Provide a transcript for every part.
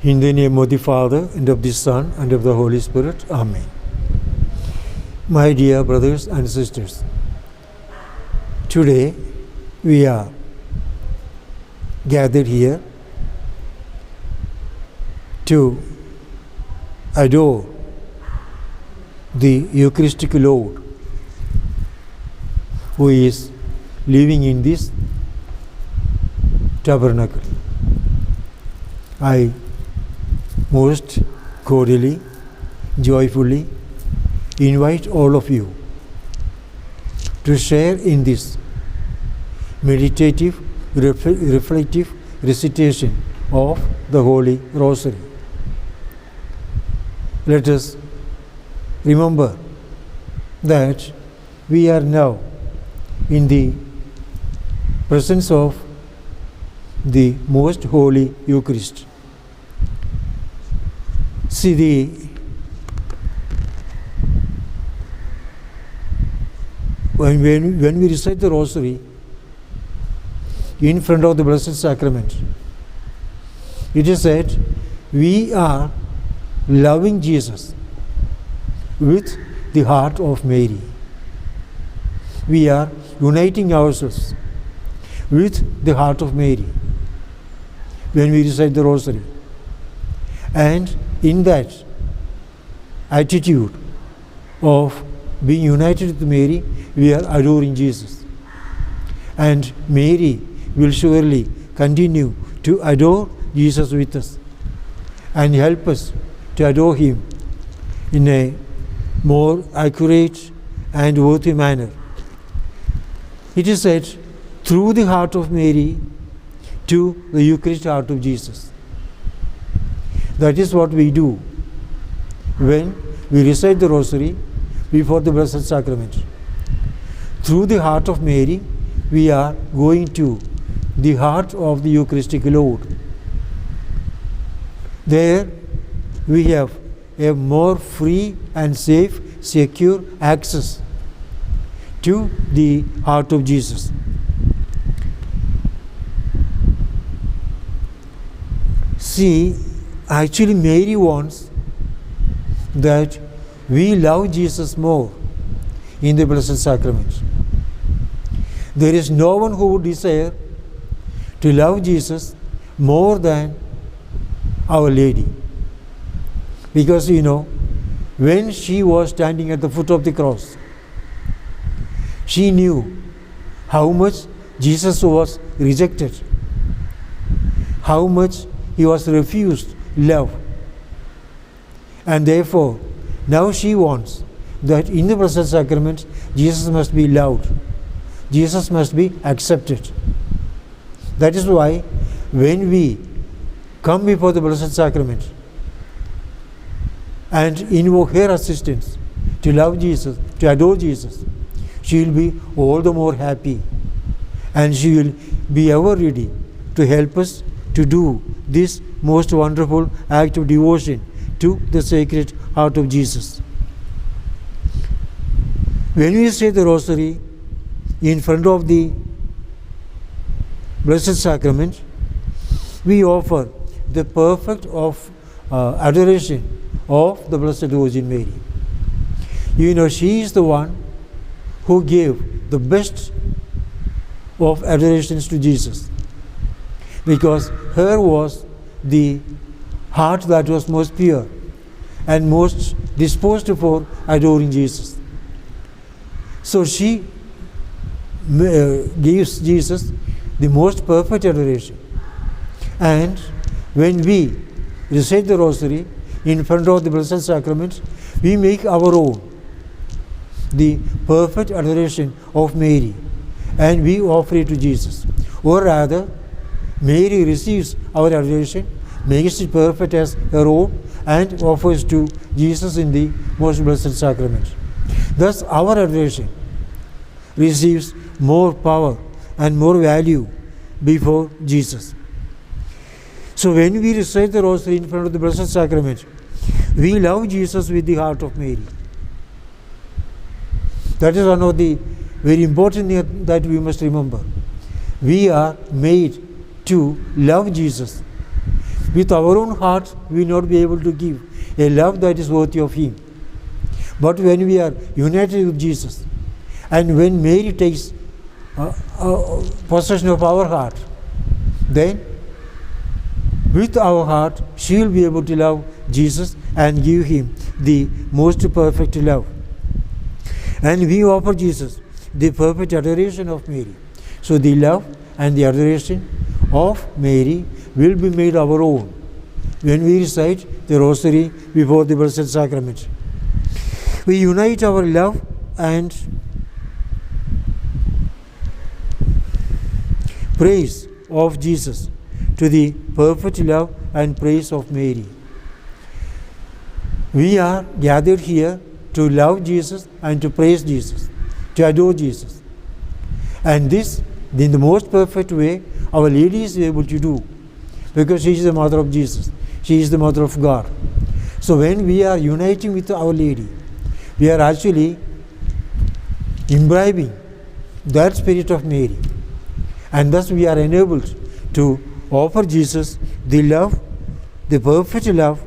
In the name of the Father, and of the Son, and of the Holy Spirit. Amen. My dear brothers and sisters, today we are gathered here to adore the Eucharistic Lord, who is living in this tabernacle. I most cordially, joyfully invite all of you to share in this meditative, reflective recitation of the Holy Rosary. Let us remember that we are now in the presence of the Most Holy Eucharist. See, when we recite the Rosary in front of the Blessed Sacrament, it is said we are loving Jesus with the heart of Mary. We are uniting ourselves with the heart of Mary when we recite the Rosary. And in that attitude of being united with Mary, we are adoring Jesus. And Mary will surely continue to adore Jesus with us and help us to adore Him in a more accurate and worthy manner. It is said, through the heart of Mary to the Eucharistic heart of Jesus. That is what we do when we recite the Rosary before the Blessed Sacrament. Through the heart of Mary, we are going to the heart of the Eucharistic Lord. There we have a more free and safe, secure access to the heart of Jesus. See, actually Mary wants that we love Jesus more in the Blessed Sacrament. There is no one who would desire to love Jesus more than Our Lady. Because when she was standing at the foot of the cross, she knew how much Jesus was rejected, how much He was refused love. And therefore, now she wants that in the Blessed Sacrament, Jesus must be loved. Jesus must be accepted. That is why when we come before the Blessed Sacrament and invoke her assistance to love Jesus, to adore Jesus, she will be all the more happy, and she will be ever ready to help us to do this most wonderful act of devotion to the Sacred Heart of Jesus. When we say the Rosary in front of the Blessed Sacrament, we offer the perfect of adoration of the Blessed Virgin Mary. She is the one who gave the best of adorations to Jesus, because her was the heart that was most pure and most disposed for adoring Jesus. So she gives Jesus the most perfect adoration. And when we recite the Rosary in front of the Blessed Sacrament, we make our own the perfect adoration of Mary, and we offer it to Jesus. Or rather, Mary receives our adoration, makes it perfect as her own, and offers to Jesus in the Most Blessed Sacrament. Thus, our adoration receives more power and more value before Jesus. So when we recite the Rosary in front of the Blessed Sacrament, we love Jesus with the heart of Mary. That is one of the very important things that we must remember. We are made to love Jesus With our own heart, we will not be able to give a love that is worthy of Him. But when we are united with Jesus, and when Mary takes possession of our heart, then with our heart, she will be able to love Jesus and give Him the most perfect love. And we offer Jesus the perfect adoration of Mary. So the love and the adoration of Mary will be made our own when we recite the Rosary before the Blessed Sacrament. We unite our love and praise of Jesus to the perfect love and praise of Mary. We are gathered here to love Jesus and to praise Jesus, to adore Jesus. And this, in the most perfect way, Our Lady is able to do, because she is the mother of Jesus. She is the mother of God. So when we are uniting with Our Lady, we are actually imbibing that spirit of Mary. And thus we are enabled to offer Jesus the love, the perfect love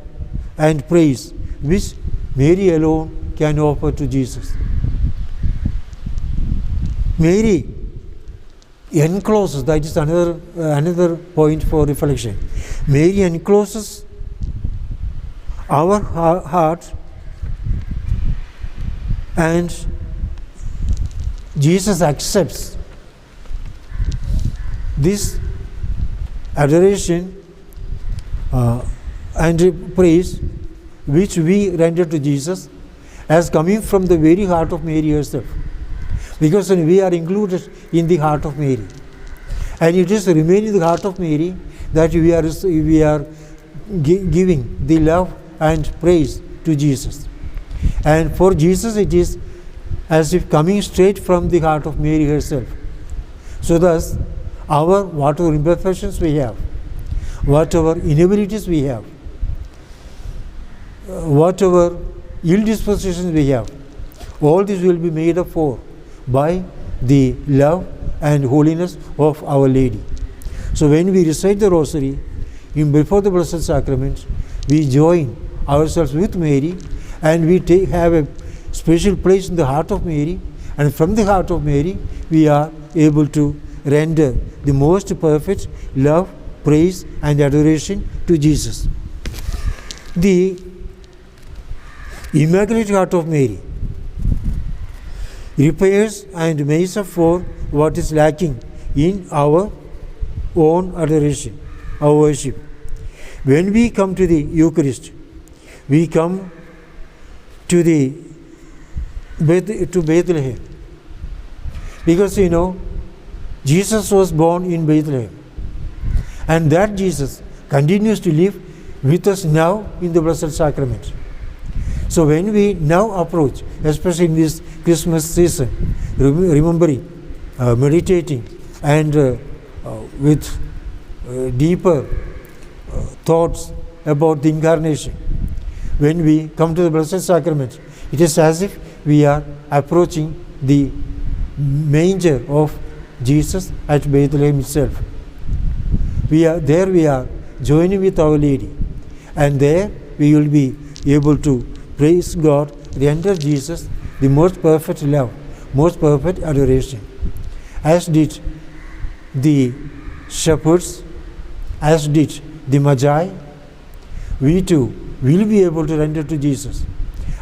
and praise which Mary alone can offer to Jesus. Mary encloses, that is another point for reflection. Mary encloses our heart, and Jesus accepts this adoration and praise which we render to Jesus as coming from the very heart of Mary herself, because we are included in the heart of Mary, and it is remaining in the heart of Mary that we are giving the love and praise to Jesus. And for Jesus it is as if coming straight from the heart of Mary herself. So thus our whatever imperfections we have, whatever inabilities we have, whatever ill dispositions we have, all this will be made up for by the love and holiness of Our Lady. So when we recite the Rosary before the Blessed Sacrament, we join ourselves with Mary, and we have a special place in the heart of Mary, and from the heart of Mary we are able to render the most perfect love, praise and adoration to Jesus. The Immaculate Heart of Mary repairs and makes up for what is lacking in our own adoration, our worship. When we come to the Eucharist, we come to Bethlehem, because Jesus was born in Bethlehem, and that Jesus continues to live with us now in the Blessed Sacrament. So when we now approach, especially in this Christmas season, remembering, meditating, and with deeper thoughts about the Incarnation, when we come to the Blessed Sacrament, it is as if we are approaching the manger of Jesus at Bethlehem itself. We are joining with Our Lady, and there we will be able to praise God, render Jesus the most perfect love, most perfect adoration. As did the shepherds, as did the Magi, we too will be able to render to Jesus,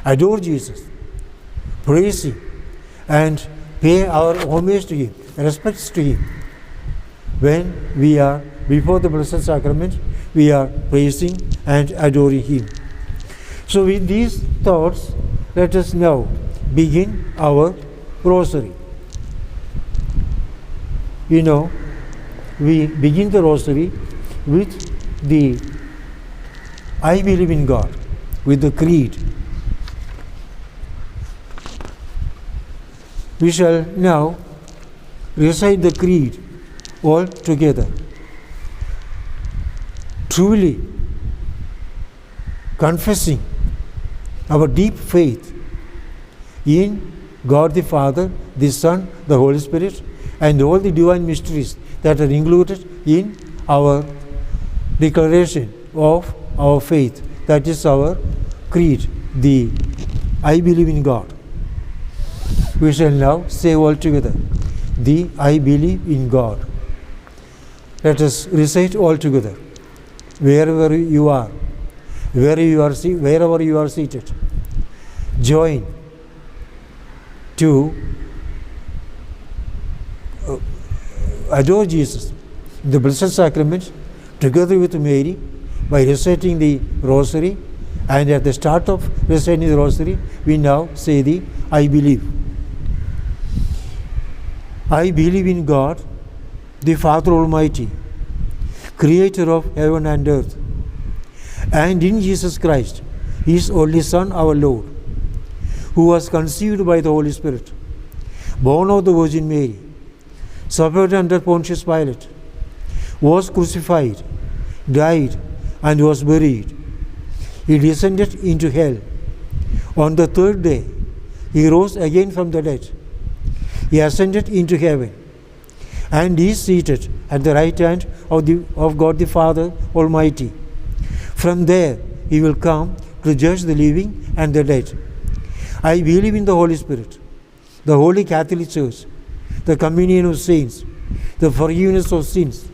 adore Jesus, praise Him, and pay our homage to Him, respects to Him. When we are before the Blessed Sacrament, we are praising and adoring Him. So with these thoughts, let us now begin our Rosary. We begin the Rosary with the I believe in God, with the Creed. We shall now recite the Creed all together, truly confessing our deep faith in God the Father, the Son, the Holy Spirit, and all the divine mysteries that are included in our declaration of our faith. That is our creed, the I believe in God. We shall now say all together, the I believe in God. Let us recite all together, wherever you are, wherever you are seated. Join to adore Jesus in the Blessed Sacrament together with Mary by reciting the Rosary, and at the start of reciting the Rosary we now say the I believe. I believe in God, the Father Almighty, Creator of heaven and earth, and in Jesus Christ, His only Son, our Lord, who was conceived by the Holy Spirit, born of the Virgin Mary, suffered under Pontius Pilate, was crucified, died, and was buried. He descended into hell. On the third day, He rose again from the dead. He ascended into heaven, and is seated at the right hand of God the Father Almighty. From there, He will come to judge the living and the dead. I believe in the Holy Spirit, the Holy Catholic Church, the communion of saints, the forgiveness of sins,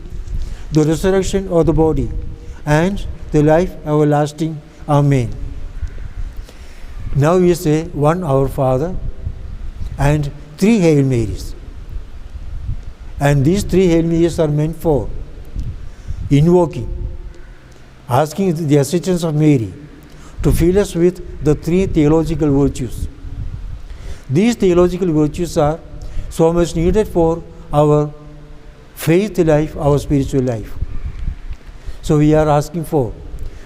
the resurrection of the body, and the life everlasting. Amen. Now we say one Our Father and 3 Hail Marys. And these 3 Hail Marys are meant for invoking, asking the assistance of Mary to fill us with the 3 theological virtues. These theological virtues are so much needed for our faith life, our spiritual life. So we are asking for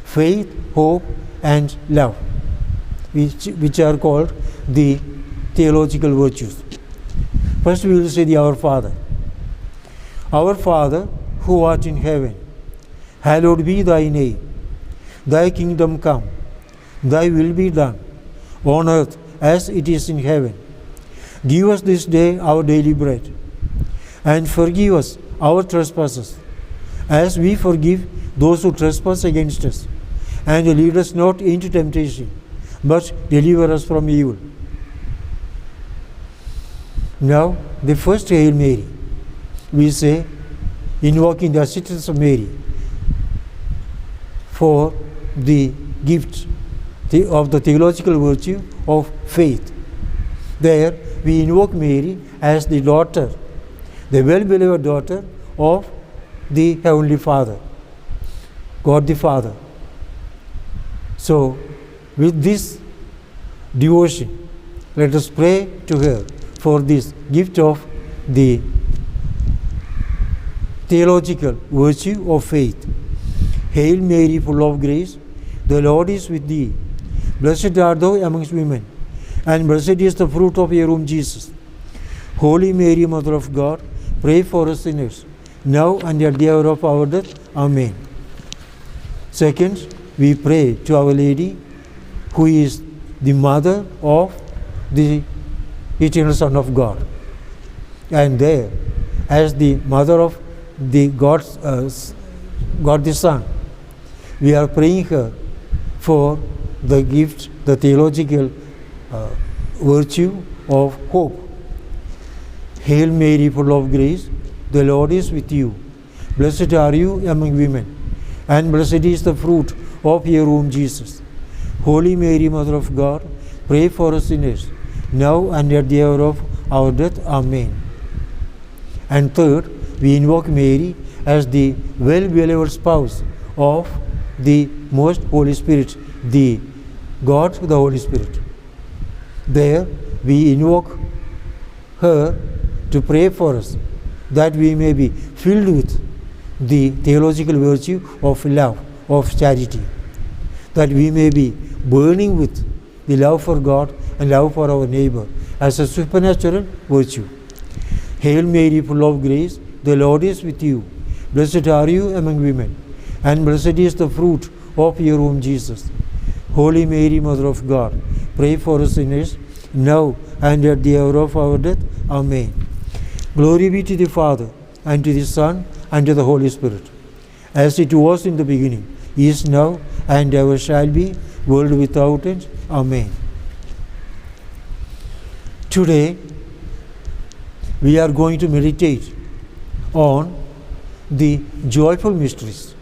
faith, hope, and love, which are called the theological virtues. First we will say the Our Father. Our Father, who art in heaven, hallowed be thy name. Thy kingdom come, thy will be done, on earth as it is in heaven. Give us this day our daily bread, and forgive us our trespasses, as we forgive those who trespass against us. And lead us not into temptation, but deliver us from evil. Now, the first Hail Mary, we say, invoking the assistance of Mary for the gift of the theological virtue of faith. There, we invoke Mary as the daughter, the well-beloved daughter of the Heavenly Father, God the Father. So, with this devotion, let us pray to her for this gift of the theological virtue of faith. Hail Mary, full of grace, the Lord is with thee. Blessed art thou amongst women, and blessed is the fruit of your womb, Jesus. Holy Mary, Mother of God, pray for us sinners, now and at the hour of our death. Amen. Second, we pray to Our Lady, who is the mother of the eternal Son of God. And there, as the mother of the God the Son, we are praying her for the gift, the theological virtue of hope. Hail Mary, full of grace, the Lord is with you. Blessed are you among women, and blessed is the fruit of your womb, Jesus. Holy Mary, Mother of God, pray for us sinners, now and at the hour of our death. Amen. And third, we invoke Mary as the well-beloved spouse of the most Holy Spirit, the God, the Holy Spirit. There, we invoke her to pray for us, that we may be filled with the theological virtue of love, of charity, that we may be burning with the love for God and love for our neighbor as a supernatural virtue. Hail Mary, full of grace, the Lord is with you. Blessed are you among women, and blessed is the fruit of your womb, Jesus. Holy Mary, Mother of God, pray for us sinners, now and at the hour of our death. Amen. Glory be to the Father, and to the Son, and to the Holy Spirit, as it was in the beginning, is now, and ever shall be, world without end. Amen. Today, we are going to meditate on the joyful mysteries.